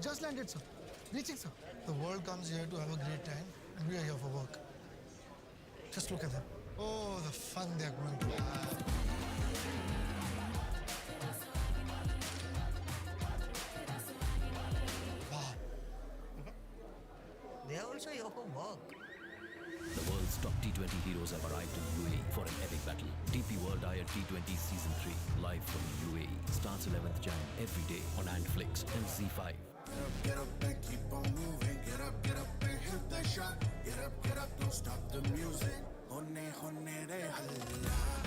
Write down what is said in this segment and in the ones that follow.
Just landed, sir. Reaching, sir. The world comes here to have a great time, and we are here for work. Just look at them. Oh, the fun they're going to have. Wow. They are also here for work. The world's top T20 heroes have arrived in UAE for an epic battle. DP World ILT20 Season 3, live from UAE. Starts 11th Jan every day on Antflix and Z5. Get up and keep on moving. Get up and hit that shot. Get up, don't stop the music. Honne re halla.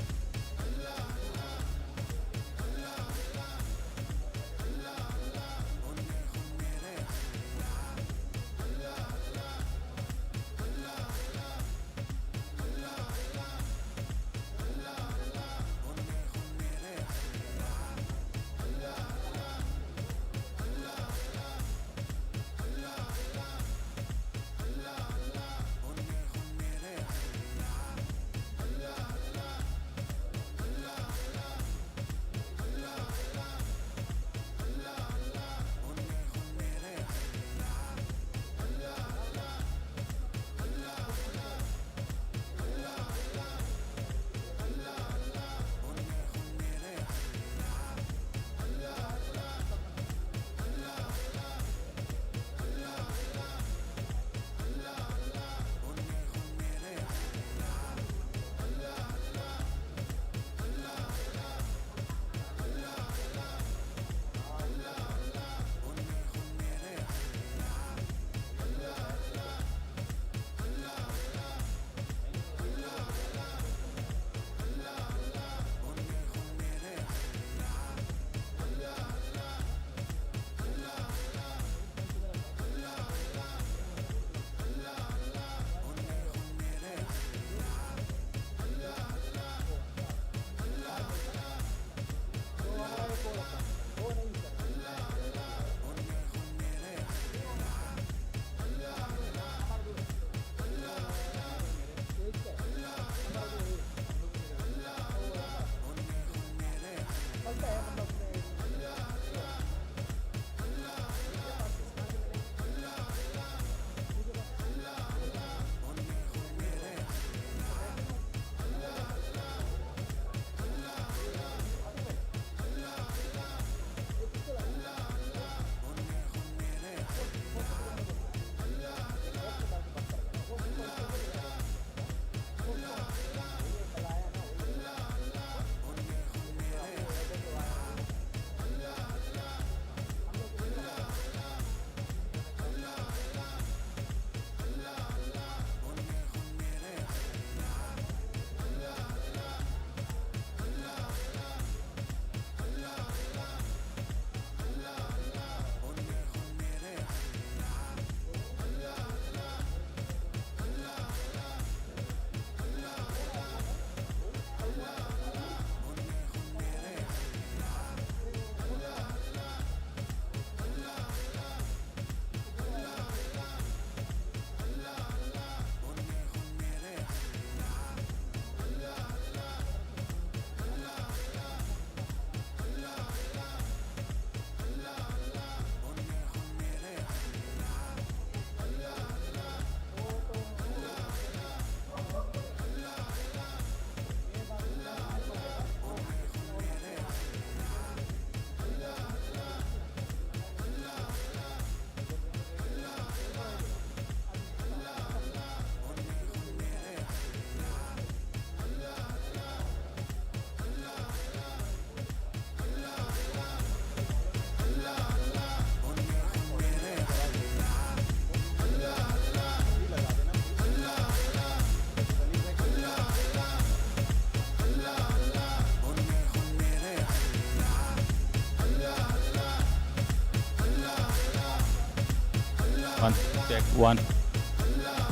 One, check, one.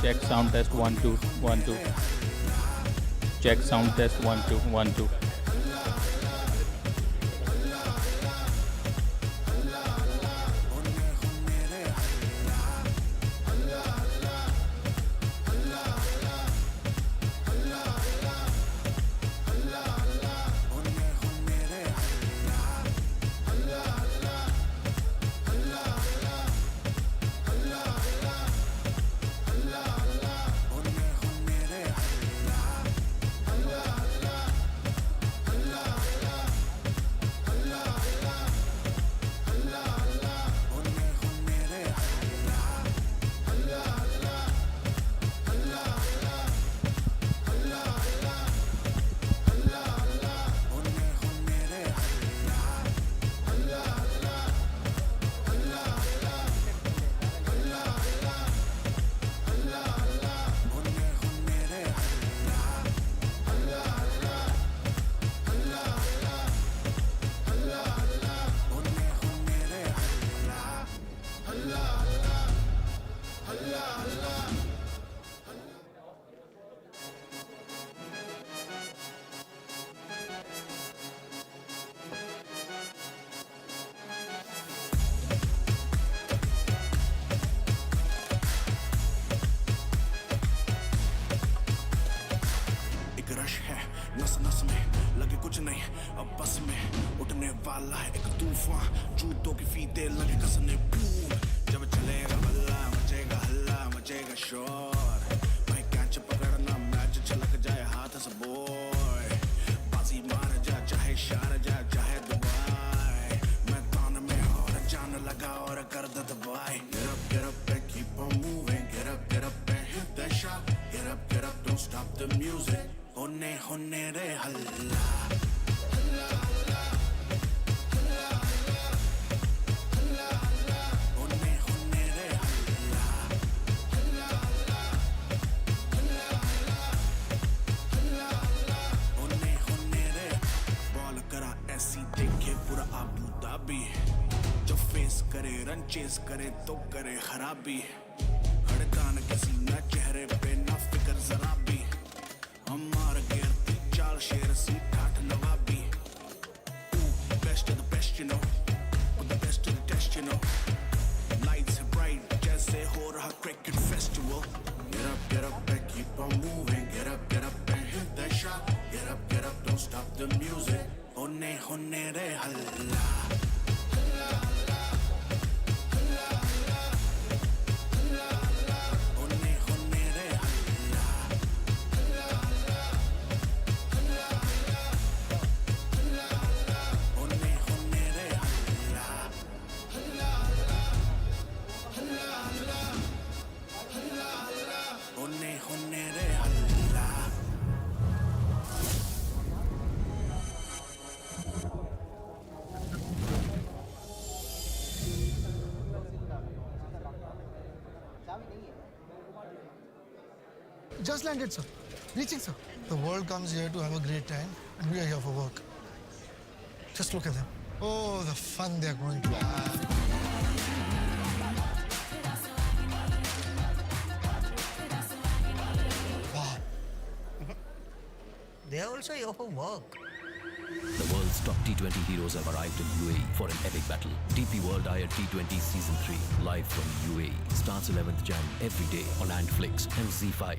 Check sound test, 1 2 1 2. Check sound test, 1 2 1 2. डाला है एक तूफान जूतों के फीते लगे कसने boom जब चलेगा बल्ला मचेगा हल्ला मचेगा शोर मैं कैच पकड़ना मैच छलक जाए हाथ से बॉय बाजी मार जा चाहे शार जा चाहे दुबई मैं तान में और जान लगा और कर दे दबाई get up and keep on moving get up and hit that shot get up don't stop the music होने रे हल्ला होने रे होने रे बॉल करा ऐसी देखे पूरा आबू धाबी जो फेस करे रन चेस करे तो करे खराबी हड़कान किसी ना चेहरे पे ना फिक्र जरा भी हमार गिरती चाल शेर सी ठाठ नवाबी best of the best you know with the best of the test you know lights are bright जैसे हो रहा cricket festival get up and keep on moving get up and hit that shot get up don't stop the music होने रे हल्ला होने रे हल्ला Just landed, sir. Reaching, sir. The world comes here to have a great time, and we are here for work. Just look at them. Oh, the fun they are going to have. Wow. They are also here for work. The world's top T20 heroes have arrived in UAE for an epic battle. DP World ILT20 Season 3, live from UAE. Starts 11th Jan every day on Netflix and Z5.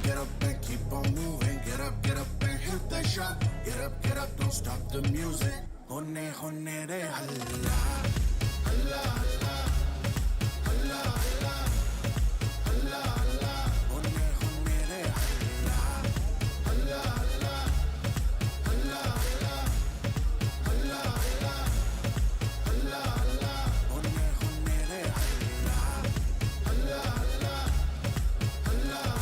Get up and keep on moving get up and hit that shot get up don't stop the music होने रे हल्ला हल्ला हल्ला हल्ला हल्ला हल्ला होने रे हल्ला हल्ला हल्ला हल्ला हल्ला हल्ला हल्ला हल्ला होने रे हल्ला हल्ला हल्ला हल्ला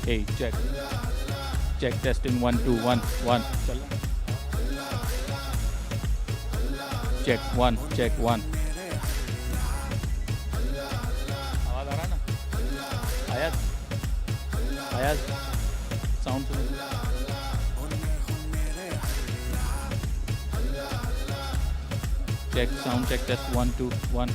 Hey, check. Check testing 1 2 1 1. Check 1 check 1. आवाज आ रहा है ना? आयाज sound check sound check test 1 2 1.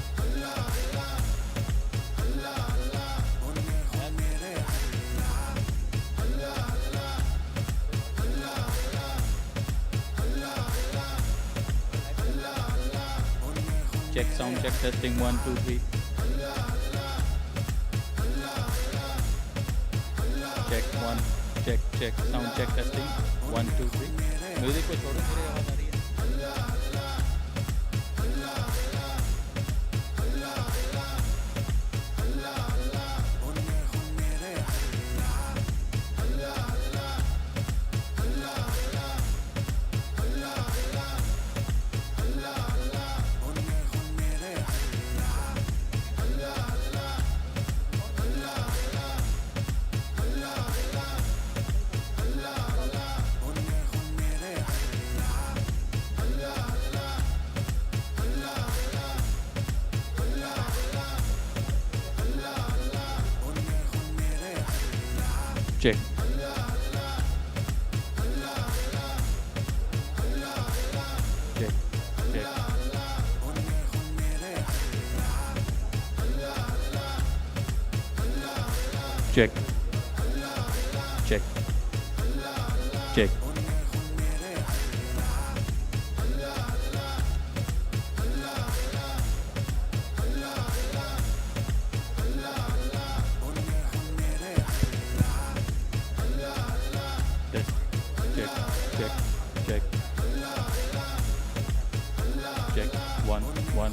Check sound check testing 1 2 3. check one, check sound check testing 1 2 3 music को छोड़ो, मेरी आवाज आ रही है? Check. Check. Check. Check. Check. Check. Test. Check. Check. Check. Check. One. One.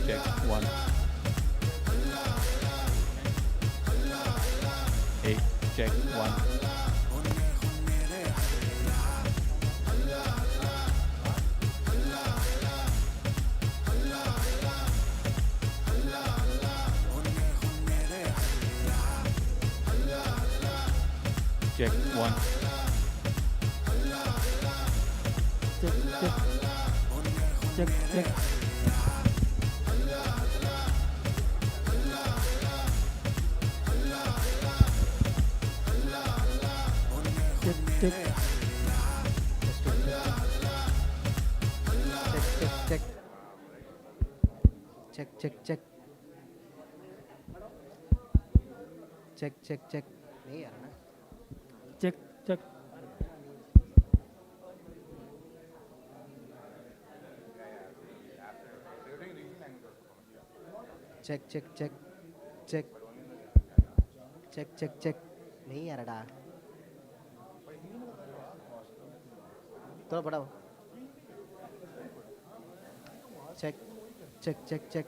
Check. One. Hey. Check. One. Check. One. Check. Check. Check. check check check check check check check नहीं यार ना Check. Check. check check check check check check check नहीं यार डा थोड़ा बढ़ाओ check check check check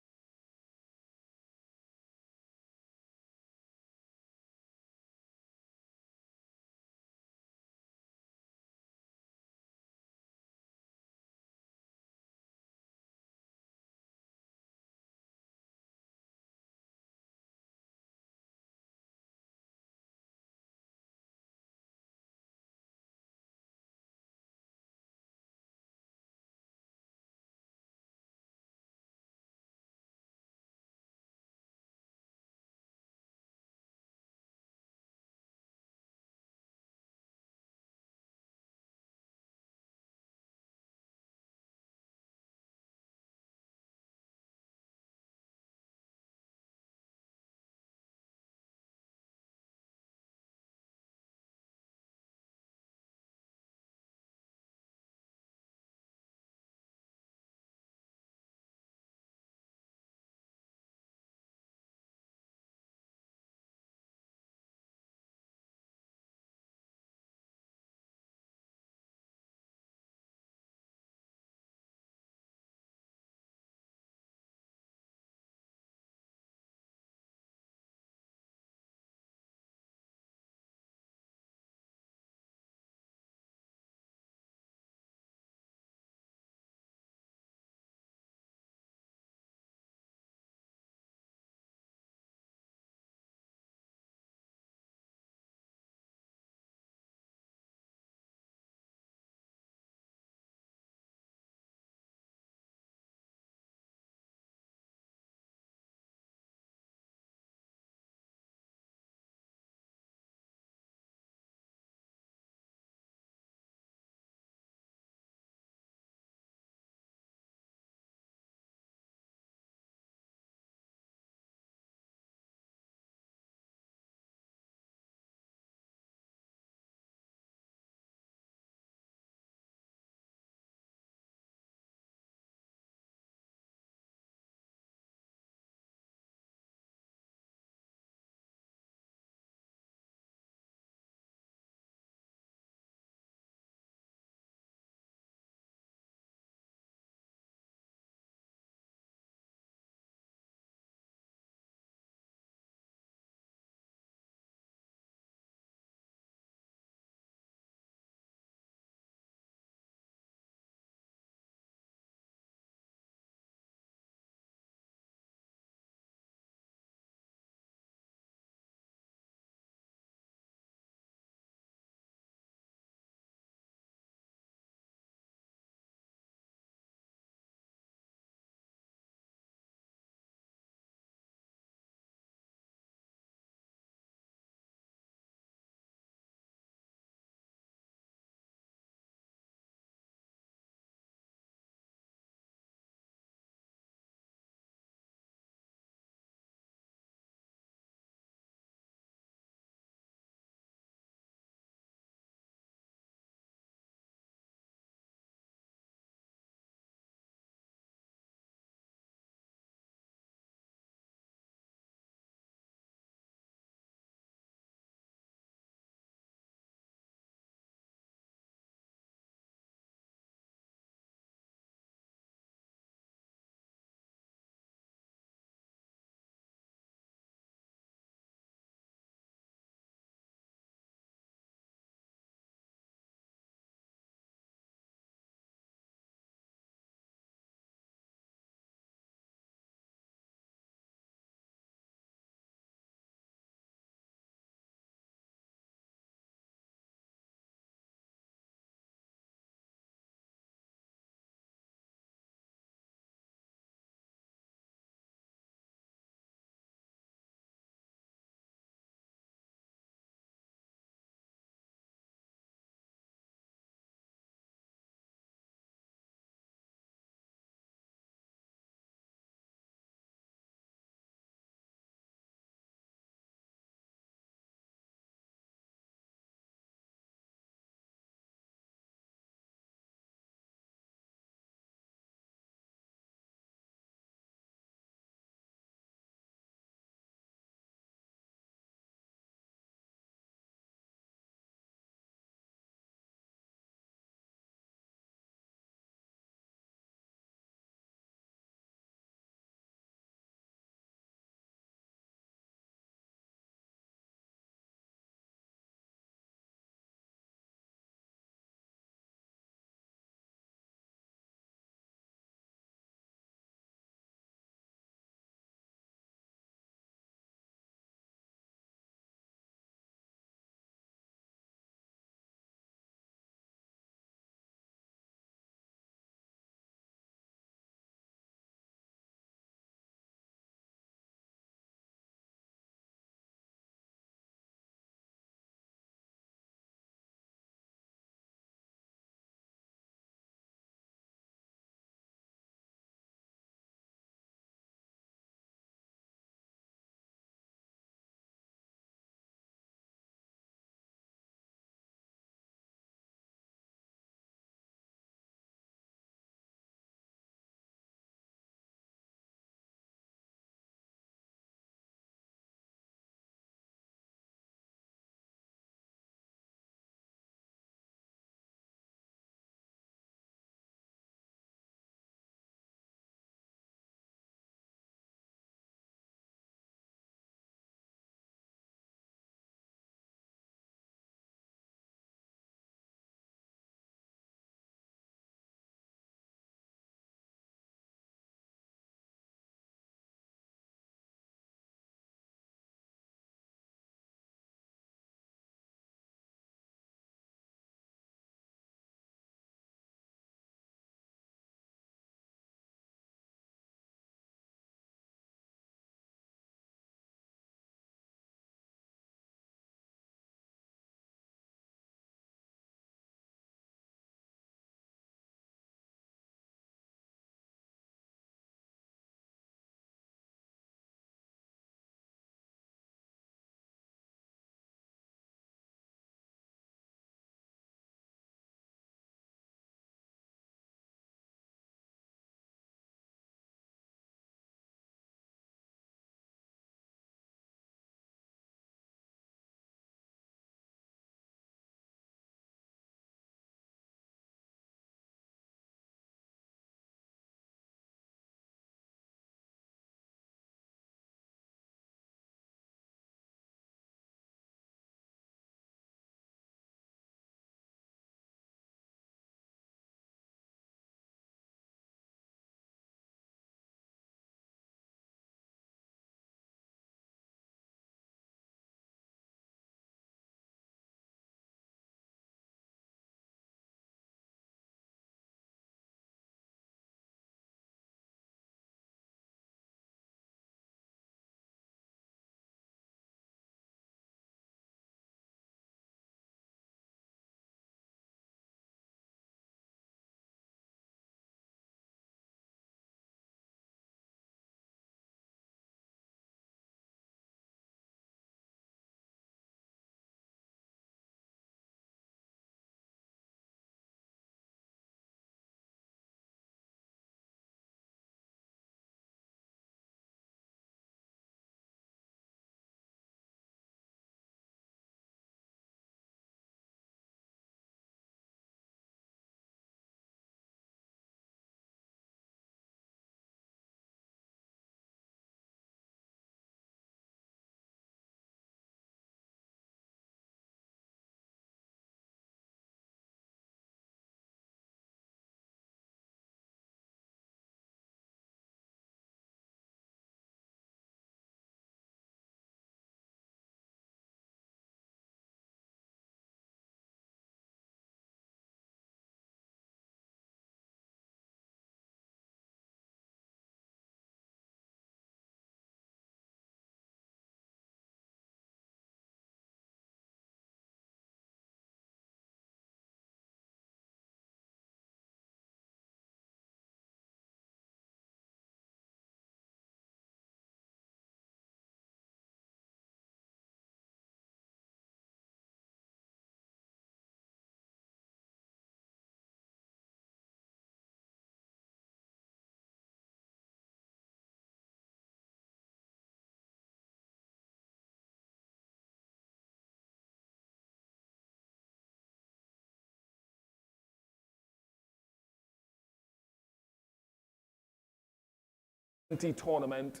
tournament,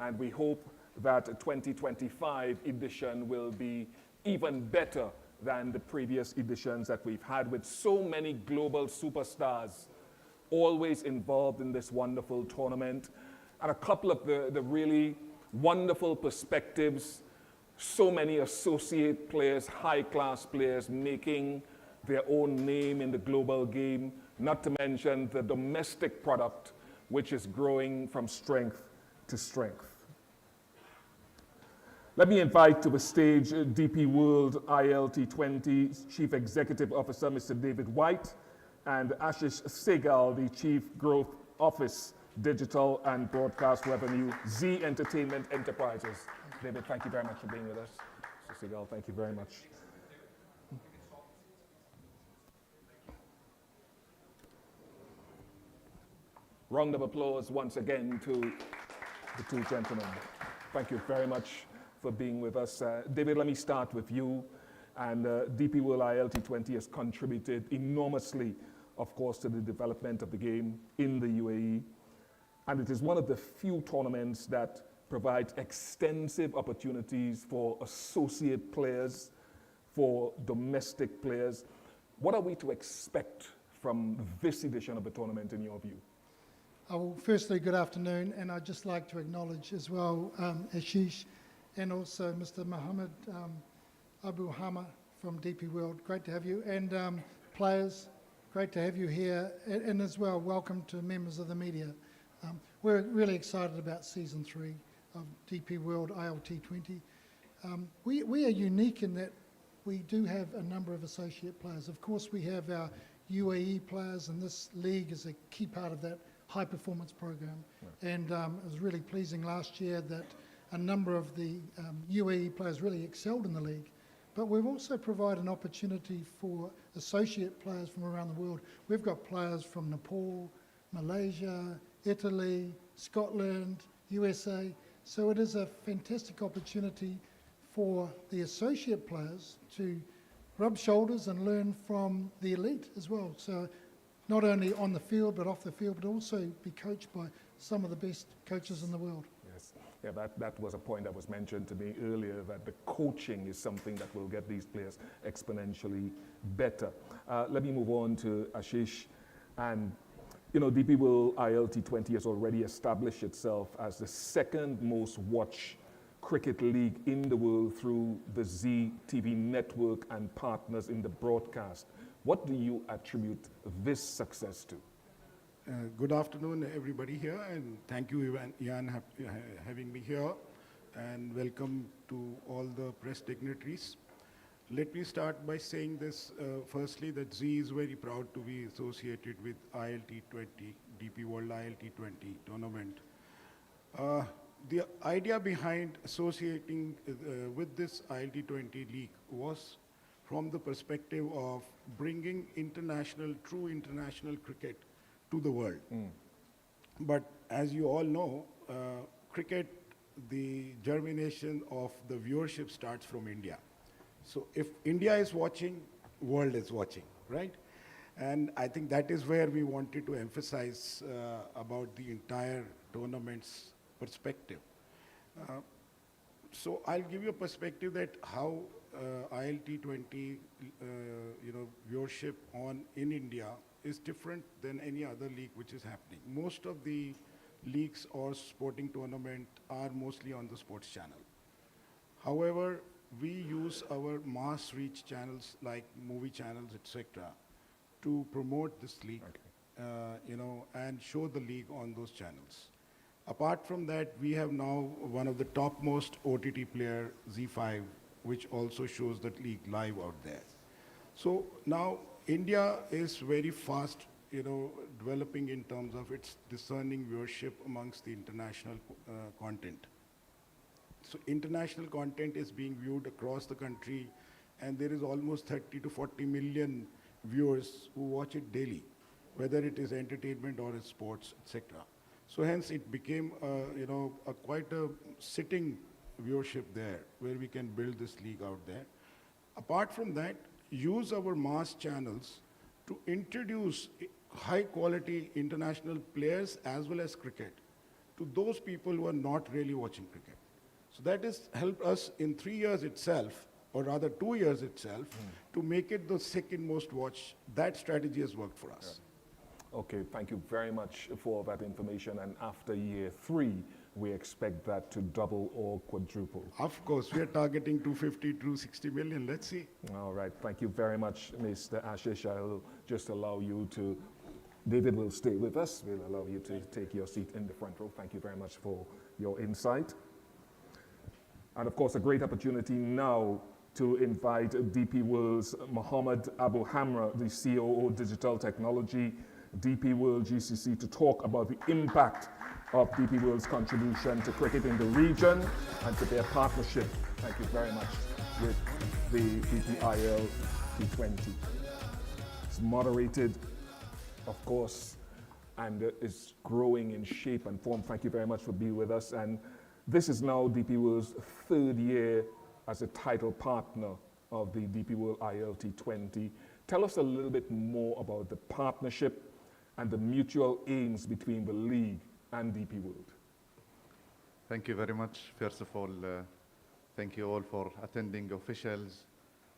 and we hope that the 2025 edition will be even better than the previous editions that we've had, with so many global superstars always involved in this wonderful tournament, and a couple of the really wonderful perspectives, so many associate players, high-class players making their own name in the global game, not to mention the domestic product, which is growing from strength to strength. Let me invite to the stage DP World ILT20 Chief Executive Officer, Mr. David White, and Ashish Segal, the Chief Growth Office, Digital and Broadcast Revenue, Z Entertainment Enterprises. David, thank you very much for being with us. Mr. Segal, thank you very much. Round of applause once again to the two gentlemen. Thank you very much for being with us. David, let me start with you. And DP World ILT20 has contributed enormously, of course, to the development of the game in the UAE. And it is one of the few tournaments that provides extensive opportunities for associate players, for domestic players. What are we to expect from this edition of the tournament in your view? Well, firstly, good afternoon, and I'd just like to acknowledge as well Ashish and also Mr. Mohammed Abu Hama from DP World. Great to have you. And players, great to have you here. And as well, welcome to members of the media. We're really excited about Season 3 of DP World ILT20. We are unique in that we do have a number of associate players. Of course, we have our UAE players, and this league is a key part of that high performance program. Yeah. And it was really pleasing last year that a number of the UAE players really excelled in the league. But we've also provided an opportunity for associate players from around the world. We've got players from Nepal, Malaysia, Italy, Scotland, USA. So it is a fantastic opportunity for the associate players to rub shoulders and learn from the elite as well. So not only on the field, but off the field, but also be coached by some of the best coaches in the world. Yes, yeah, that was a point that was mentioned to me earlier, that the coaching is something that will get these players exponentially better. Let me move on to Ashish. And, you know, DP World ILT20 has already established itself as the second most watched cricket league in the world through the Z TV network and partners in the broadcast. What do you attribute this success to? Good afternoon, everybody here, and thank you, Ian, having me here, and welcome to all the press dignitaries. Let me start by saying this, firstly, that Z is very proud to be associated with ILT20, DP World ILT20 tournament. The idea behind associating with this ILT20 league was from the perspective of bringing true international cricket to the world. But as you all know, cricket, the germination of the viewership starts from India. So if India is watching, world is watching, right? And I think that is where we wanted to emphasize about the entire tournament's perspective. So I'll give you a perspective that how ILT20, viewership in India is different than any other league which is happening. Most of the leagues or sporting tournament are mostly on the sports channel. However, we use our mass reach channels like movie channels, etc., to promote this league, and show the league on those channels. Apart from that, we have now one of the topmost OTT player, Z5, which also shows the league live out there. So now India is very fast, developing in terms of its discerning viewership amongst the international content. So international content is being viewed across the country, and there is almost 30 to 40 million viewers who watch it daily, whether it is entertainment or sports, etc. So hence it became, quite a sitting viewership there, where we can build this league out there. Apart from that, use our mass channels to introduce high quality international players as well as cricket to those people who are not really watching cricket. So that has helped us in 3 years itself, or rather 2 years itself, to make it the second most watched. That strategy has worked for us. Okay, thank you very much for that information. And after year 3, we expect that to double or quadruple. Of course, we are targeting 250 to 60 million. Let's see. All right, thank you very much, Mr. Ashish. I'll just allow you to, David will stay with us. We'll allow you to take your seat in the front row. Thank you very much for your insight. And of course, a great opportunity now to invite DP World's Mohammed Abu Hamra, the COO Digital Technology, DP World GCC, to talk about the impact of DP World's contribution to cricket in the region and to their partnership, thank you very much, with the ILT20. It's moderated, of course, and is growing in shape and form. Thank you very much for being with us. And this is now DP World's 3rd year as a title partner of the DP World ILT20. Tell us a little bit more about the partnership and the mutual aims between the league and DP World. Thank you very much. First of all, thank you all for attending, officials,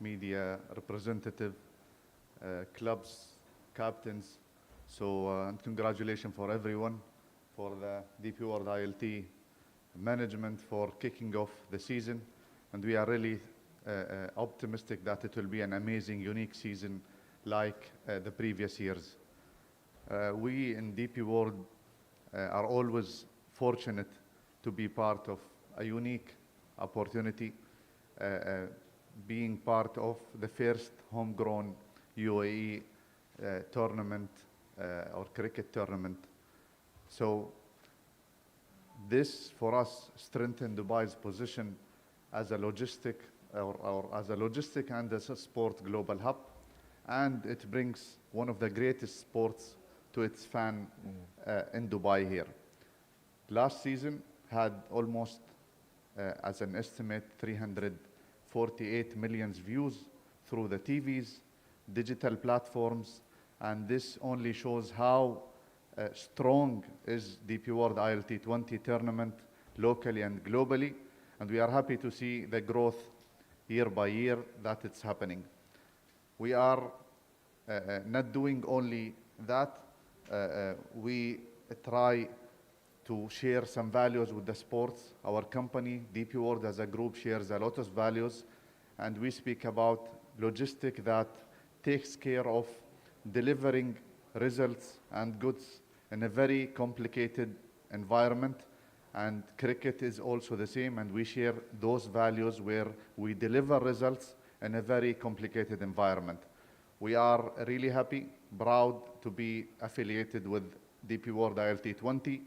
media, representative, clubs, captains. So, and congratulations for everyone, for the DP World ILT management for kicking off the season. And we are really optimistic that it will be an amazing, unique season like the previous years. We in DP World are always fortunate to be part of a unique opportunity, being part of the first homegrown UAE tournament or cricket tournament. So this, for us, strengthened Dubai's position as a logistic and as a sport global hub, and it brings one of the greatest sports to its fan in Dubai here. Last season had almost, as an estimate, 348 million views through the TVs, digital platforms, and this only shows how strong is DP World ILT20 tournament locally and globally, and we are happy to see the growth year by year that it's happening. We are not doing only that, we try to share some values with the sports. Our company, DP World as a group, shares a lot of values, and we speak about logistics that takes care of delivering results and goods in a very complicated environment. And cricket is also the same, and we share those values where we deliver results in a very complicated environment. We are really happy, proud to be affiliated with DP World ILT20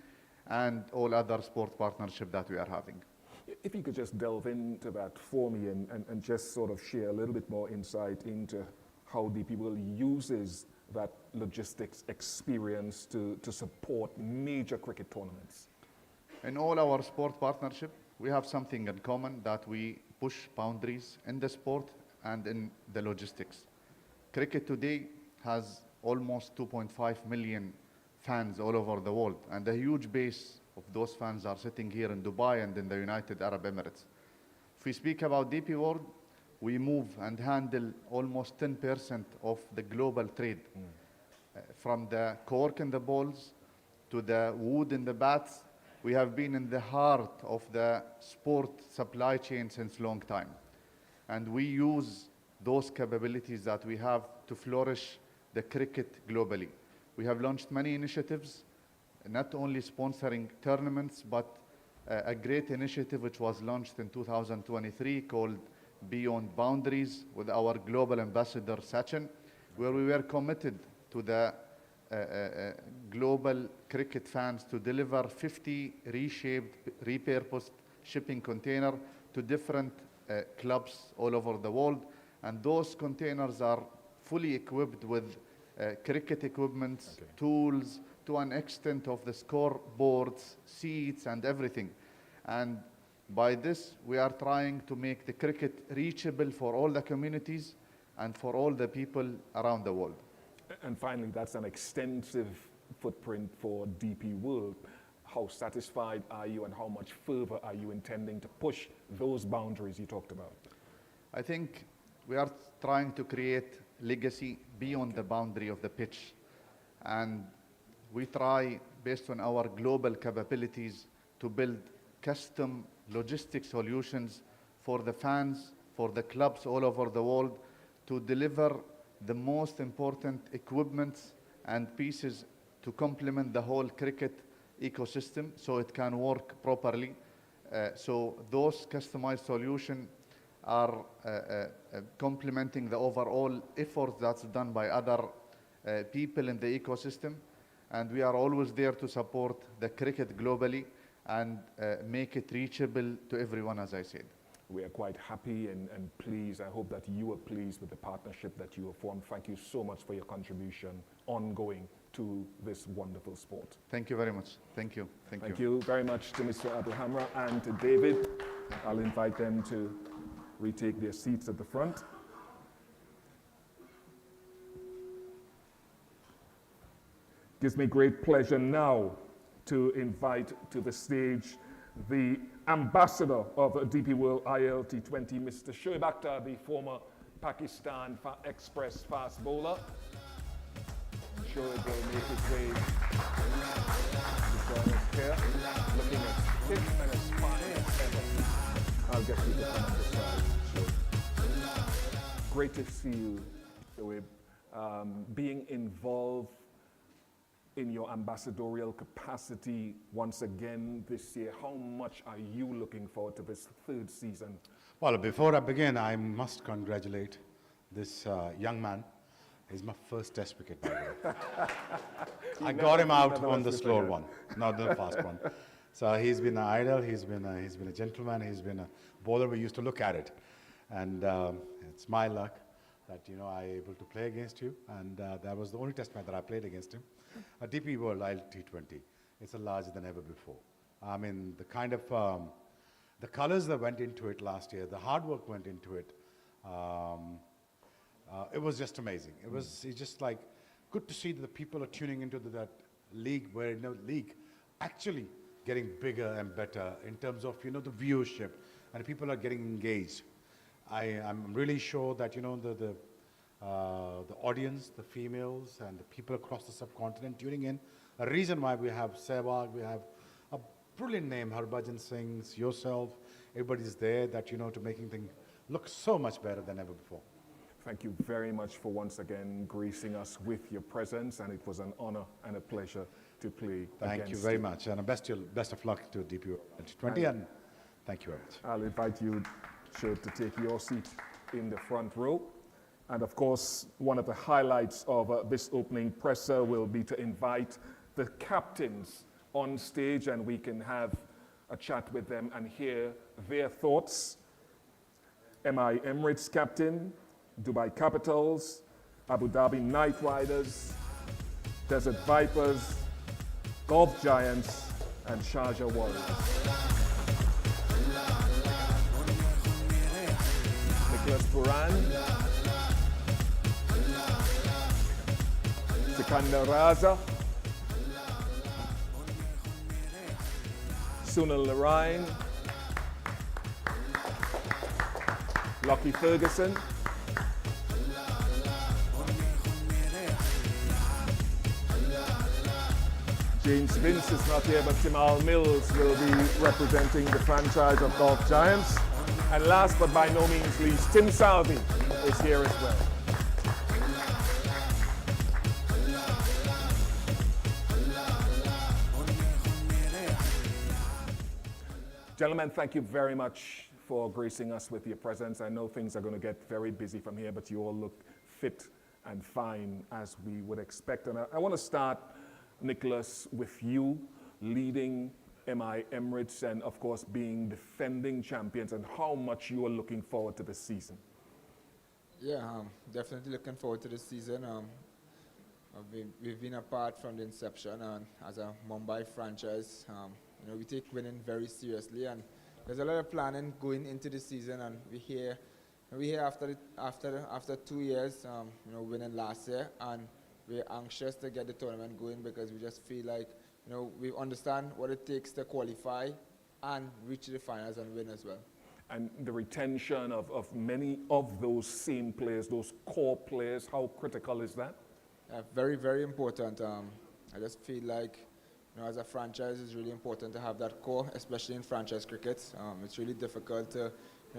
and all other sport partnerships that we are having. If you could just delve into that for me and just sort of share a little bit more insight into how DP World uses that logistics experience to support major cricket tournaments. In all our sport partnership, we have something in common, that we push boundaries in the sport and in the logistics. Cricket today has almost 2.5 million fans all over the world, and a huge base of those fans are sitting here in Dubai and in the United Arab Emirates. If we speak about DP World, we move and handle almost 10% of the global trade, from the cork in the balls to the wood in the bats. We have been in the heart of the sport supply chain since a long time. And we use those capabilities that we have to flourish the cricket globally. We have launched many initiatives, not only sponsoring tournaments, but a great initiative which was launched in 2023 called Beyond Boundaries with our global ambassador, Sachin, where we were committed to the global cricket fans to deliver 50 reshaped, repurposed shipping containers to different clubs all over the world. And those containers are fully equipped with cricket equipment, tools, to an extent of the scoreboards, seats, and everything. And by this, we are trying to make the cricket reachable for all the communities and for all the people around the world. And finally, that's an extensive footprint for DP World. how satisfied are you and how much further are you intending to push those boundaries you talked about? I think we are trying to create legacy beyond the boundary of the pitch. And we try, based on our global capabilities, to build custom logistic solutions for the fans, for the clubs all over the world, to deliver the most important equipments and pieces to complement the whole cricket ecosystem so it can work properly. So those customized solutions are complementing the overall effort that's done by other people in the ecosystem. And we are always there to support the cricket globally and make it reachable to everyone, as I said. We are quite happy and pleased. I hope that you are pleased with the partnership that you have formed. Thank you so much for your contribution ongoing to this wonderful sport. Thank you very much. Thank you. Thank you very much to Mr. Abuhamra and to David. I'll invite them to retake their seats at the front. Gives me great pleasure now to invite to the stage the ambassador of DP World ILT20, Mr. Shoaib Akhtar, the former Pakistan Express fast bowler. Shoaib will make his way to join us here, looking as fit and as fine as ever. I'll get you to come on this side, Shoaib. Great to see you, Shoaib. Being involved in your ambassadorial capacity once again this year, how much are you looking forward to this third season? Well, before I begin, I must congratulate this young man. He's my first test wicket, by the way. I got him out on the slow one, not the fast one. So he's been an idol, he's been a gentleman, he's been a bowler. We used to look at it. And it's my luck that, I able to play against you. And that was the only test match that I played against him. A DP World ILT20. It's larger than ever before. I mean, the kind of, the colors that went into it last year, the hard work went into it. It was just amazing. It's just like good to see that the people are tuning into that league, where league actually getting bigger and better in terms of the viewership, and people are getting engaged. I'm really sure that the audience, the females, and the people across the subcontinent tuning in. A reason why we have Sehwag, we have a brilliant name, Harbhajan Singh, yourself, everybody's there that, to making things look so much better than ever before. Thank you very much for once again gracing us with your presence, and it was an honor and a pleasure to play Thank you very much, and best of luck to DP World 20, and thank you very much. I'll invite you, Shoaib, to take your seat in the front row. And of course, one of the highlights of this opening presser will be to invite the captains on stage, and we can have a chat with them and hear their thoughts. MI Emirates captain, Dubai Capitals, Abu Dhabi Knight Riders, Desert Vipers, Gulf Giants, and Sharjah Warriors. Nicholas Puran, Sikandar Raza, Sunil Narain, Lockie Ferguson, James Vince is not here, but Timal Mills will be representing the franchise of Gulf Giants. And last but by no means least, Tim Salvi is here as well. Gentlemen, thank you very much for gracing us with your presence. I know things are going to get very busy from here, but you all look fit and fine as we would expect. And I want to start, Nicholas, with you leading MI Emirates and, of course, being defending champions, and how much you are looking forward to this season. Yeah, definitely looking forward to this season. We've been apart from the inception, and as a Mumbai franchise, we take winning very seriously, and there's a lot of planning going into the season. And we're here after 2 years, winning last year, and we're anxious to get the tournament going because we just feel like we understand what it takes to qualify and reach the finals and win as well. And the retention of many of those same players, those core players, how critical is that? Very, very important. I just feel like, as a franchise, it's really important to have that core, especially in franchise cricket. It's really difficult to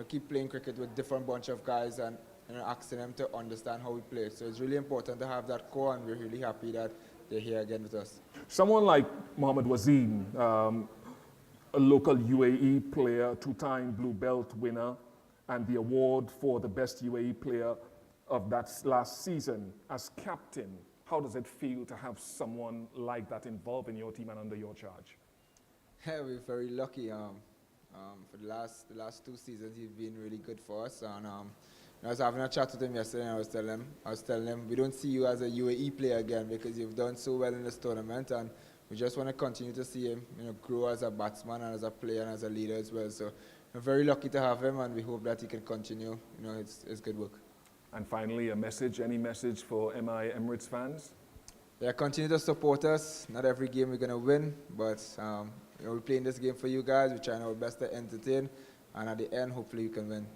keep playing cricket with different bunch of guys and asking them to understand how we play. So it's really important to have that core, and we're really happy that they're here again with us. Someone like Mohammad Wazeem, a local UAE player, two-time blue belt winner, and the award for the best UAE player of that last season. As captain, how does it feel to have someone like that involved in your team and under your charge? Yeah, we're very lucky. For the last 2 seasons, he's been really good for us. And I was having a chat with him yesterday, and I was telling him, we don't see you as a UAE player again because you've done so well in this tournament, and we just want to continue to see him, grow as a batsman and as a player and as a leader as well. So we're very lucky to have him, and we hope that he can continue, his good work. And finally, any message for MI Emirates fans? Yeah, continue to support us. Not every game we're going to win, but we're playing this game for you guys. We're trying our best to entertain, and at the end, hopefully we can win.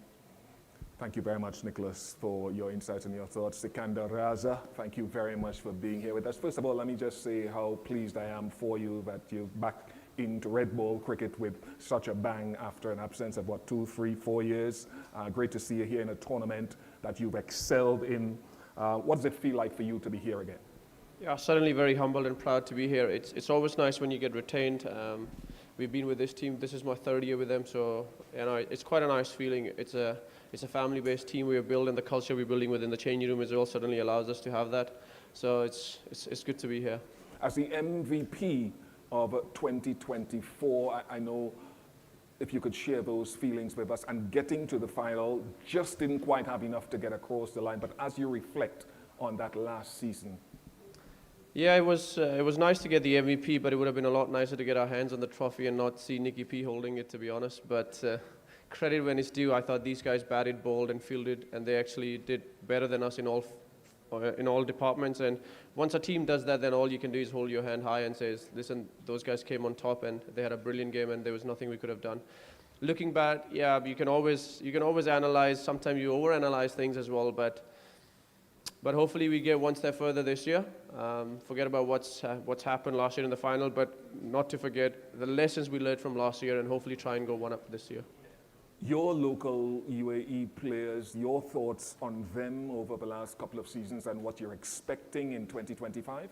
Thank you very much, Nicholas, for your insights and your thoughts. Sikandar Raza, thank you very much for being here with us. First of all, let me just say how pleased I am for you that you're back into red ball cricket with such a bang after an absence of, 2, 3, 4 years. Great to see you here in a tournament that you've excelled in. What does it feel like for you to be here again? Yeah, certainly very humbled and proud to be here. It's always nice when you get retained. We've been with this team. This is my 3rd year with them, so it's quite a nice feeling. It's a family-based team we are building. The culture we're building within the changing room as well certainly allows us to have that. So it's good to be here. As the MVP of 2024, I know if you could share those feelings with us. And getting to the final just didn't quite have enough to get across the line. But as you reflect on that last season, yeah, it was nice to get the MVP, but it would have been a lot nicer to get our hands on the trophy and not see Nicky P holding it, to be honest. But credit when it's due. I thought these guys batted, bowled, and fielded, and they actually did better than us in all departments. And once a team does that, then all you can do is hold your hand high and say, listen, those guys came on top, and they had a brilliant game, and there was nothing we could have done. Looking back, yeah, you can always analyze. Sometimes you overanalyze things as well, but hopefully we get one step further this year. Forget about what's happened last year in the final, but not to forget the lessons we learned from last year, and hopefully try and go one up this year. your local UAE players, your thoughts on them over the last couple of seasons and what you're expecting in 2025?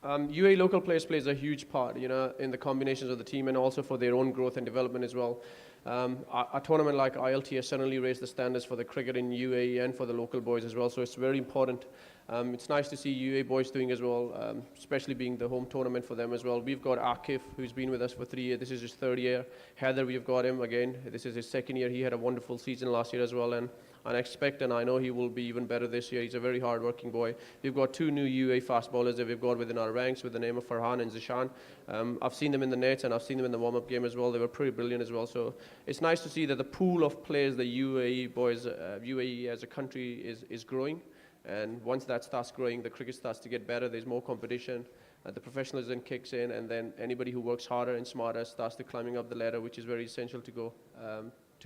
UAE local players plays a huge part, in the combinations of the team and also for their own growth and development as well. A tournament like ILT has certainly raised the standards for the cricket in UAE and for the local boys as well, so it's very important. It's nice to see UAE boys doing as well, especially being the home tournament for them as well. We've got Akif, who's been with us for 3 years. This is his 3rd year. Heather, we've got him again. This is his 2nd year. He had a wonderful season last year as well, and I expect, and I know he will be even better this year. He's a very hard-working boy. We've got 2 new UAE fast bowlers that we've got within our ranks with the name of Farhan and Zishan. I've seen them in the nets and I've seen them in the warm-up game as well. They were pretty brilliant as well. So it's nice to see that the pool of players, the UAE boys, UAE as a country is growing. And once that starts growing, the cricket starts to get better. There's more competition. The professionalism kicks in, and then anybody who works harder and smarter starts to climbing up the ladder, which is very essential to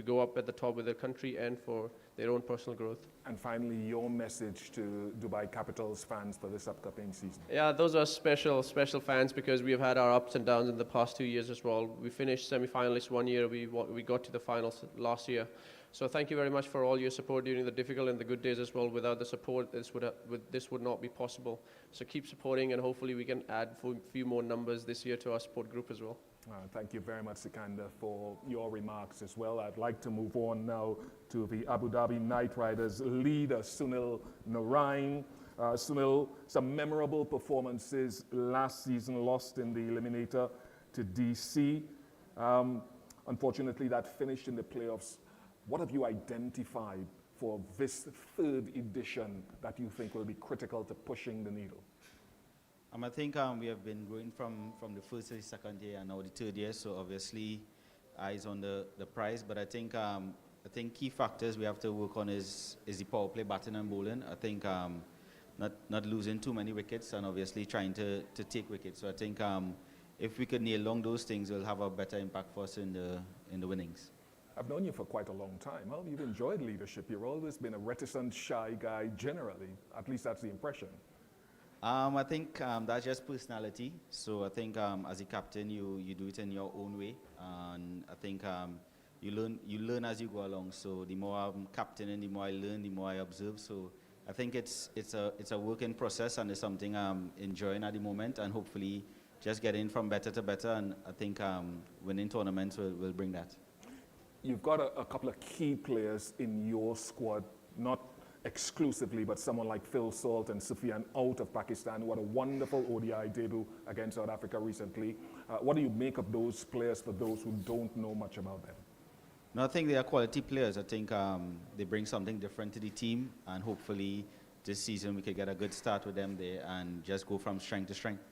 go up at the top with the country and for their own personal growth. And finally, your message to Dubai Capitals fans for this upcoming season? Yeah, those are special fans because we have had our ups and downs in the past 2 years as well. We finished semi-finalists 1 year. We got to the finals last year. So thank you very much for all your support during the difficult and the good days as well. Without the support, this would not be possible. So keep supporting, and hopefully we can add a few more numbers this year to our support group as well. Thank you very much, Sikandar, for your remarks as well. I'd like to move on now to the Abu Dhabi Knight Riders leader, Sunil Narain. Sunil, some memorable performances last season, lost in the eliminator to DC. Unfortunately, that finished in the playoffs. What have you identified for this 3rd edition that you think will be critical to pushing the needle? I think we have been growing from the 1st to the 2nd year and now the 3rd year, so obviously eyes on the prize. But I think key factors we have to work on is the power play, batting and bowling. I think not losing too many wickets and obviously trying to take wickets. So I think if we could nail down those things, it'll have a better impact for us in the winnings. I've known you for quite a long time. Well, you've enjoyed leadership. You've always been a reticent, shy guy generally. At least that's the impression. I think that's just personality. So I think as a captain, you do it in your own way, and I think you learn as you go along. So the more I'm captaining, the more I learn, the more I observe. So I think it's a working process, and it's something I'm enjoying at the moment, and hopefully just getting from better to better. And I think winning tournaments will bring that. You've got a couple of key players in your squad, not exclusively, but someone like Phil Salt and Sufyan out of Pakistan, who had a wonderful ODI debut against South Africa recently. What do you make of those players for those who don't know much about them? No, I think they are quality players. I think they bring something different to the team, and hopefully this season we could get a good start with them there and just go from strength to strength.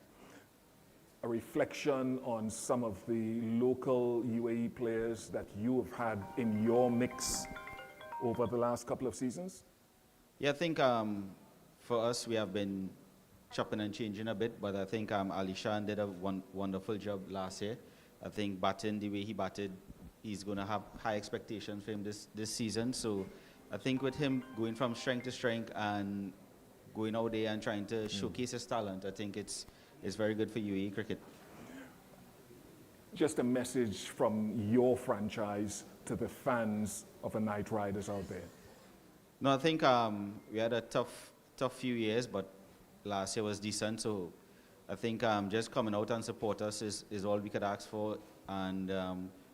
A reflection on some of the local UAE players that you have had in your mix over the last couple of seasons? Yeah, I think for us, we have been chopping and changing a bit, but I think Ali Shan did a wonderful job last year. I think batting the way he batted, he's going to have high expectations for him this season. So I think with him going from strength to strength and going out there and trying to showcase his talent, I think it's very good for UAE cricket. Just a message from your franchise to the fans of the Knight Riders out there. No, I think we had a tough few years, but last year was decent. So I think just coming out and support us is all we could ask for, and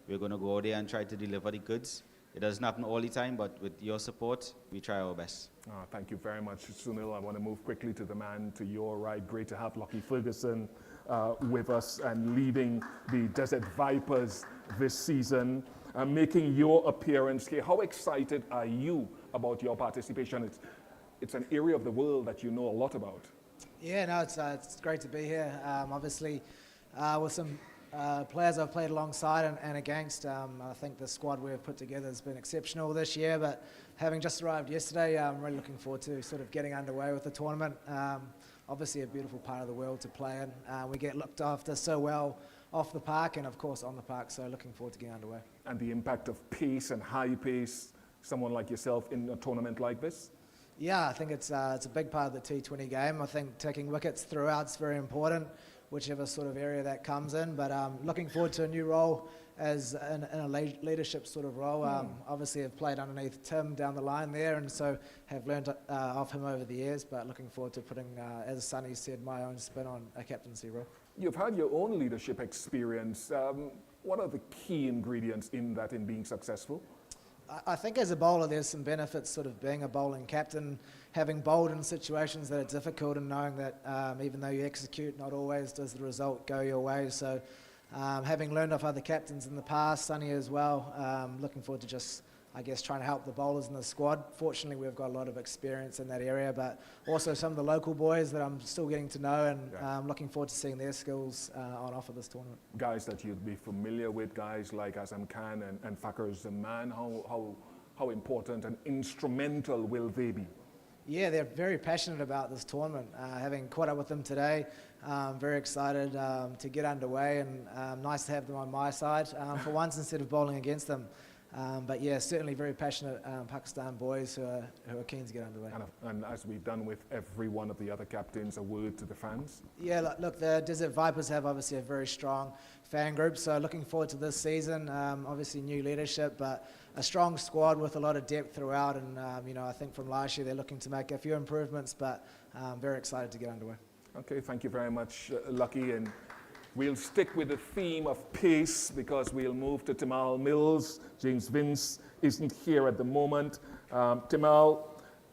we're going to go out there and try to deliver the goods. It doesn't happen all the time, but with your support, we try our best. Thank you very much, Sunil. I want to move quickly to the man to your right. Great to have Lockie Ferguson with us and leading the Desert Vipers this season, making your appearance here. How excited are you about your participation? It's an area of the world that you know a lot about. Yeah, no, it's great to be here. Obviously, with some players I've played alongside and against. I think the squad we've put together has been exceptional this year, but having just arrived yesterday, I'm really looking forward to sort of getting underway with the tournament. Obviously a beautiful part of the world to play in. We get looked after so well off the park and of course on the park, so looking forward to getting underway. And the impact of pace and high pace, someone like yourself in a tournament like this? Yeah, I think it's a big part of the T20 game. I think taking wickets throughout is very important, whichever sort of area that comes in. But looking forward to a new role as in a leadership sort of role. Obviously, I've played underneath Tim down the line there, and so have learned off him over the years. But looking forward to putting, as Sonny said, my own spin on a captaincy role. You've had your own leadership experience. What are the key ingredients in that in being successful? I think as a bowler there's some benefits sort of being a bowling captain, having bowled in situations that are difficult and knowing that even though you execute, not always does the result go your way. So having learned off other captains in the past, Sonny as well, looking forward to just, I guess, trying to help the bowlers in the squad. Fortunately, we've got a lot of experience in that area, but also some of the local boys that I'm still getting to know, and looking forward to seeing their skills on offer this tournament. Guys that you'd be familiar with, guys like Azam Khan and Fakhar Zaman, how important and instrumental will they be? Yeah, they're very passionate about this tournament. Having caught up with them today, very excited to get underway, and nice to have them on my side for once instead of bowling against them. But yeah, certainly very passionate Pakistan boys who are keen to get underway. And as we've done with every one of the other captains, a word to the fans? Yeah, look, the Desert Vipers have obviously a very strong fan group, so looking forward to this season. Obviously new leadership, but a strong squad with a lot of depth throughout, and I think from last year they're looking to make a few improvements, but very excited to get underway. Okay, thank you very much, Lucky. And we'll stick with the theme of pace because we'll move to Timal Mills. James Vince isn't here at the moment. Timal,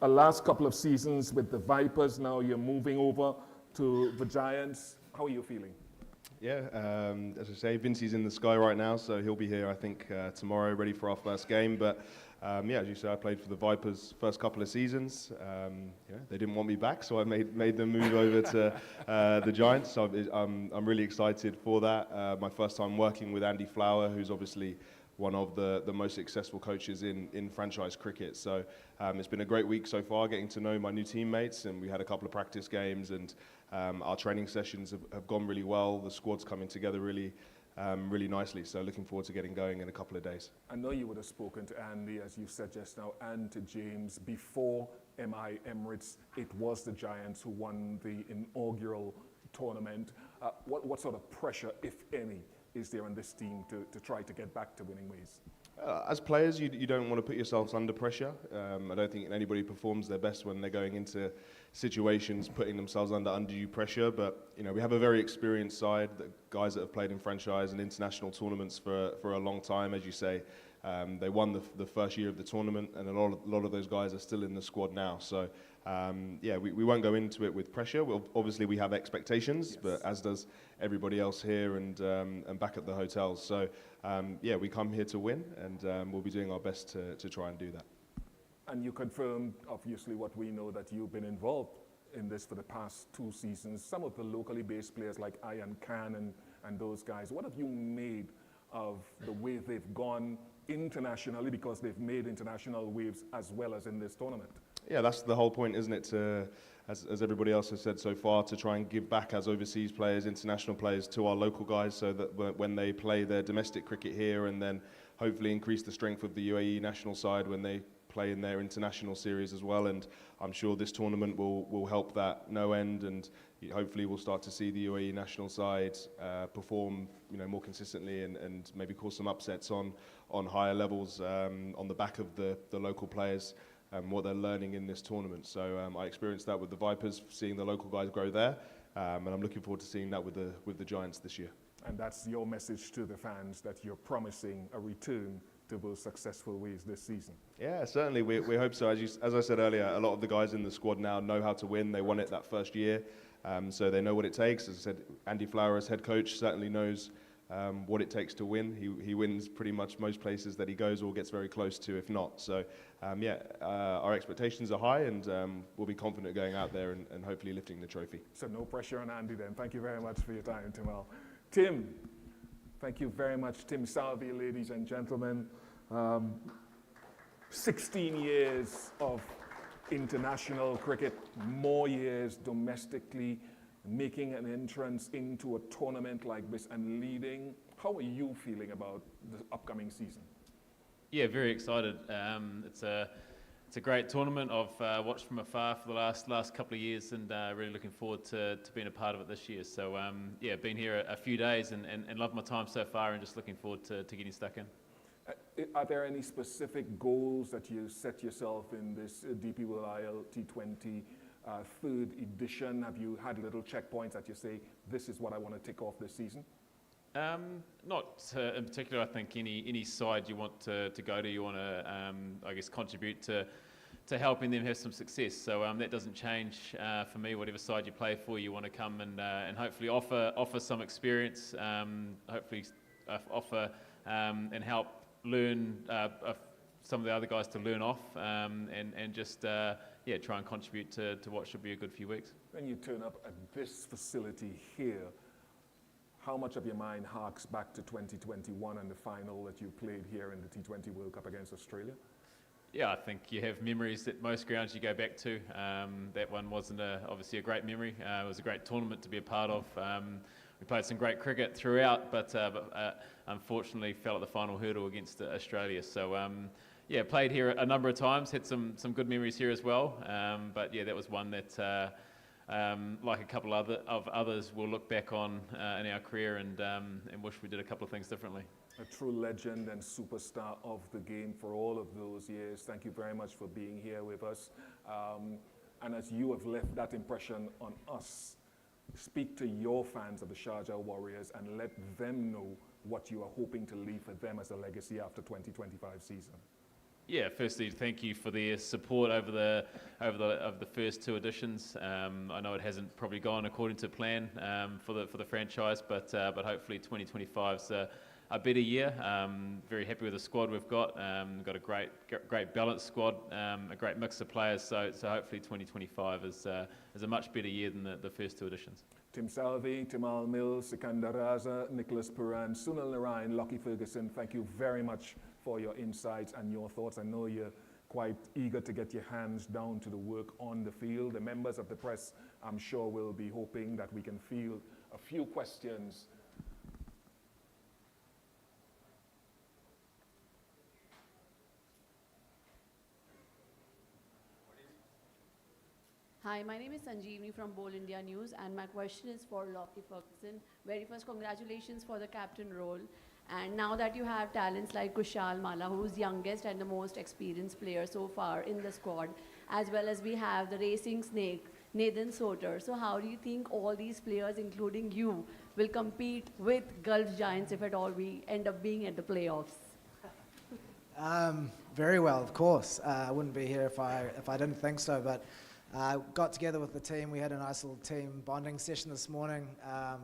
a last couple of seasons with the Vipers, now you're moving over to the Giants. How are you feeling? Yeah, as I say, Vincey's in the sky right now, so he'll be here, I think, tomorrow, ready for our first game. But yeah, as you say, I played for the Vipers first couple of seasons. They didn't want me back, so I made them move over to the Giants. So I'm really excited for that. My first time working with Andy Flower, who's obviously one of the most successful coaches in franchise cricket. So it's been a great week so far, getting to know my new teammates, and we had a couple of practice games, and our training sessions have gone really well. The squad's coming together really nicely, so looking forward to getting going in a couple of days. I know you would have spoken to Andy, as you said just now, and to James before MI Emirates. It was the Giants who won the inaugural tournament. What sort of pressure, if any, is there on this team to try to get back to winning ways? As players, you don't want to put yourselves under pressure. I don't think anybody performs their best when they're going into situations putting themselves under undue pressure. But we have a very experienced side, the guys that have played in franchise and international tournaments for a long time, as you say. They won the first year of the tournament, and a lot of those guys are still in the squad now. So, we won't go into it with pressure. Obviously, we have expectations, yes, but as does everybody else here and back at the hotels. So, we come here to win, and we'll be doing our best to try and do that. And you confirmed, obviously, what we know, that you've been involved in this for the past 2 seasons. Some of the locally based players like Ian Khan and those guys, what have you made of the way they've gone internationally, because they've made international waves as well as in this tournament? Yeah, that's the whole point, isn't it? As everybody else has said so far, to try and give back as overseas players, international players, to our local guys, so that when they play their domestic cricket here, and then hopefully increase the strength of the UAE national side when they play in their international series as well. And I'm sure this tournament will help that no end, and hopefully we'll start to see the UAE national side perform more consistently, and maybe cause some upsets on higher levels on the back of the local players, what they're learning in this tournament. So I experienced that with the Vipers, seeing the local guys grow there, and I'm looking forward to seeing that with the Giants this year. And that's your message to the fans, that you're promising a return to those successful ways this season? Yeah, certainly. We hope so. As I said earlier, a lot of the guys in the squad now know how to win. They won it that first year, so they know what it takes. As I said, Andy Flower, as head coach, certainly knows what it takes to win. He wins pretty much most places that he goes, or gets very close to, if not. So, our expectations are high, and we'll be confident going out there and hopefully lifting the trophy. So no pressure on Andy then. Thank you very much for your time, Timal. Tim, thank you very much. Tim Salvi, ladies and gentlemen. 16 years of international cricket, more years domestically, making an entrance into a tournament like this and leading. How are you feeling about the upcoming season? Yeah, very excited. It's a great tournament. I've watched from afar for the last couple of years, and really looking forward to being a part of it this year. So been here a few days and loved my time so far, and just looking forward to getting stuck in. Are there any specific goals that you set yourself in this DP World ILT20 third edition? Have you had little checkpoints that you say, this is what I want to tick off this season? Not in particular. I think any side you want to go to, you want to, contribute to helping them have some success. So that doesn't change for me. Whatever side you play for, you want to come and hopefully offer some experience, hopefully offer and help learn some of the other guys to learn off, and just try and contribute to what should be a good few weeks. When you turn up at this facility here, how much of your mind harks back to 2021 and the final that you played here in the T20 World Cup against Australia? Yeah, I think you have memories at most grounds you go back to. That one wasn't obviously a great memory. It was a great tournament to be a part of. We played some great cricket throughout, but unfortunately fell at the final hurdle against Australia. So played here a number of times, had some good memories here as well. But that was one that, like a couple of others, we'll look back on in our career and wish we did a couple of things differently. A true legend and superstar of the game for all of those years. Thank you very much for being here with us. And as you have left that impression on us, speak to your fans of the Sharjah Warriors and let them know what you are hoping to leave for them as a legacy after 2025 season. Yeah, firstly, thank you for their support over the first 2 editions. I know it hasn't probably gone according to plan for the franchise, but hopefully 2025 is a better year. Very happy with the squad we've got. Got a great balanced squad, a great mix of players. So hopefully 2025 is a much better year than the first two editions. Tim Salvi, Timal Mills, Sikandar Raza, Nicholas Puran, Sunil Narayan, Lockie Ferguson, thank you very much for your insights and your thoughts. I know you're quite eager to get your hands down to the work on the field. The members of the press, I'm sure, will be hoping that we can field a few questions. Hi, my name is Sanjeevni from Bold India News, and my question is for Lockie Ferguson. Very first, congratulations for the captain role. And now that you have talents like Kushal Mala, who's youngest and the most experienced player so far in the squad, as well as we have the racing snake, Nathan Soter. So how do you think all these players, including you, will compete with Gulf Giants if at all we end up being at the playoffs? Very well, of course. I wouldn't be here if I didn't think so, but got together with the team. We had a nice little team bonding session this morning,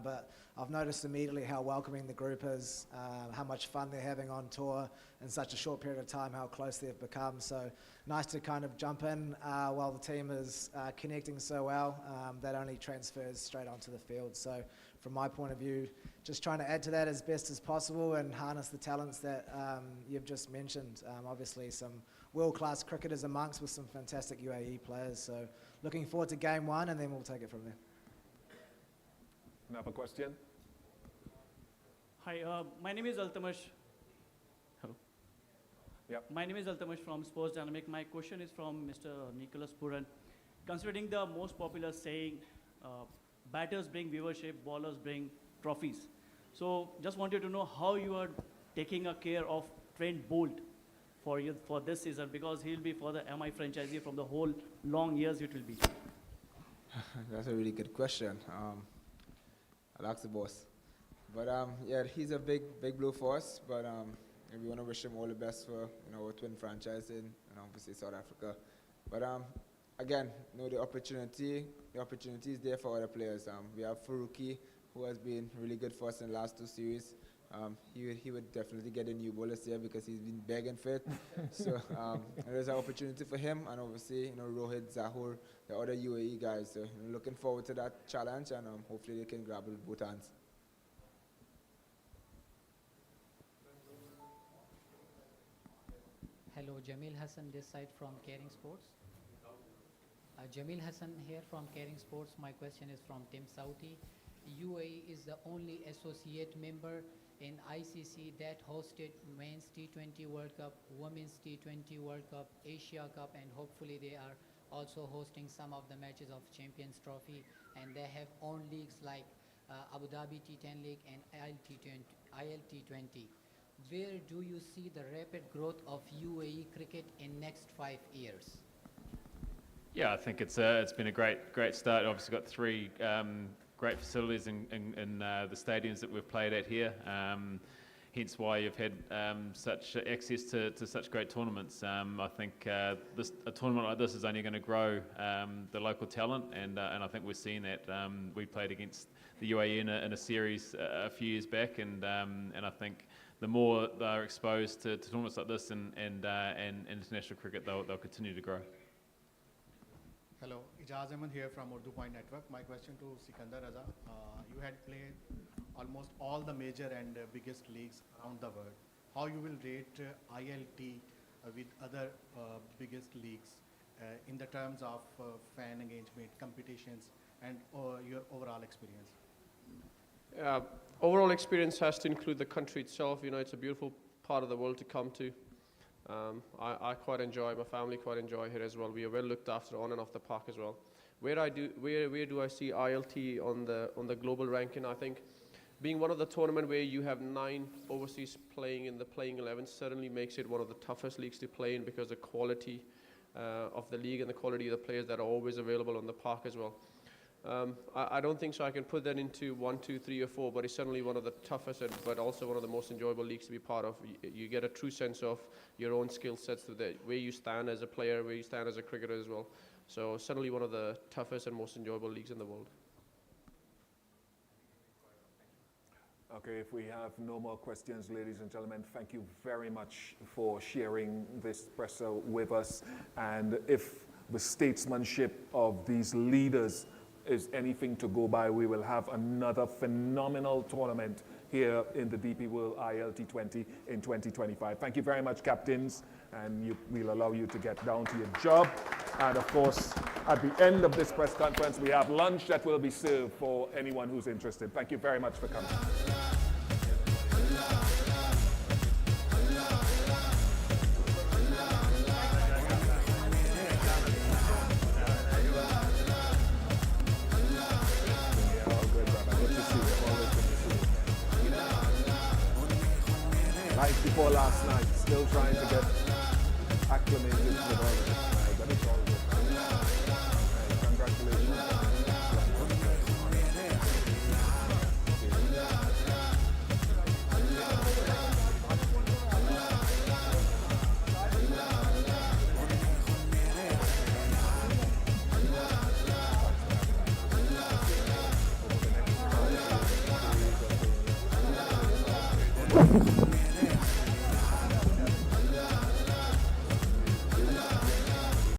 but I've noticed immediately how welcoming the group is, how much fun they're having on tour in such a short period of time, how close they've become. So nice to kind of jump in while the team is connecting so well. That only transfers straight onto the field. So from my point of view, just trying to add to that as best as possible and harness the talents that you've just mentioned. Obviously some world-class cricketers amongst with some fantastic UAE players. So looking forward to game one, and then we'll take it from there. Another question? Hi, my name is Altamash. Hello. Yep. My name is Altamash from Sports Dynamic. My question is from Mr. Nicholas Puran. Considering the most popular saying, batters bring viewership, bowlers bring trophies. So just wanted to know how you are taking care of Trent Bolt for this season, because he'll be for the MI franchisee from the whole long years it will be. That's a really good question. I'll ask the boss. But yeah, he's a big blow for us. But we want to wish him all the best for our twin franchise in obviously South Africa. But again, the opportunity is there for other players. We have Faruqi, who has been really good for us in the last two series. He would definitely get a new bowler this year because he's been begging for it. So there's an opportunity for him, and obviously Rohit, Zahur, the other UAE guys. So looking forward to that challenge, and hopefully they can grab it with both hands. Hello, Jamil Hassan this side from Caring Sports. Jamil Hassan here from Caring Sports. My question is from Tim Sauti. UAE is the only associate member in ICC that hosted Men's T20 World Cup, Women's T20 World Cup, Asia Cup, and hopefully they are also hosting some of the matches of Champions Trophy, and they have own leagues like Abu Dhabi T10 League and ILT20. Where do you see the rapid growth of UAE cricket in next 5 years? Yeah, I think it's been a great start. Obviously got three great facilities in the stadiums that we've played at here. Hence why you've had such access to such great tournaments. I think a tournament like this is only going to grow the local talent, and I think we're seeing that. We played against the UAE in a series a few years back, and I think the more they're exposed to tournaments like this and international cricket, they'll continue to grow. Hello, Ijaz Ahmed here from Urdu Point Network. My question to Sikandar Raza. You had played almost all the major and biggest leagues around the world. How you will rate ILT with other biggest leagues in the terms of fan engagement, competitions, and your overall experience? Overall experience has to include the country itself. It's a beautiful part of the world to come to. I quite enjoy, my family quite enjoy here as well. We are well looked after on and off the park as well. Where do I see ILT on the global ranking? I think being one of the tournament where you have 9 overseas playing in the playing 11 certainly makes it one of the toughest leagues to play in, because the quality of the league and the quality of the players that are always available on the park as well. I don't think so I can put that into 1, 2, 3 or 4, but it's certainly one of the toughest, but also one of the most enjoyable leagues to be part of. You get a true sense of your own skill sets, where you stand as a player, where you stand as a cricketer as well. So certainly one of the toughest and most enjoyable leagues in the world. Okay, if we have no more questions, ladies and gentlemen, thank you very much for sharing this presser with us. And if the statesmanship of these leaders is anything to go by, we will have another phenomenal tournament here in the DP World ILT20 in 2025. Thank you very much, captains, and we'll allow you to get down to your job. And of course, at the end of this press conference, we have lunch that will be served for anyone who's interested. Thank you very much for coming. Like before last night, still trying to get acclimated with all of it. But it's all good. Congratulations. Over the next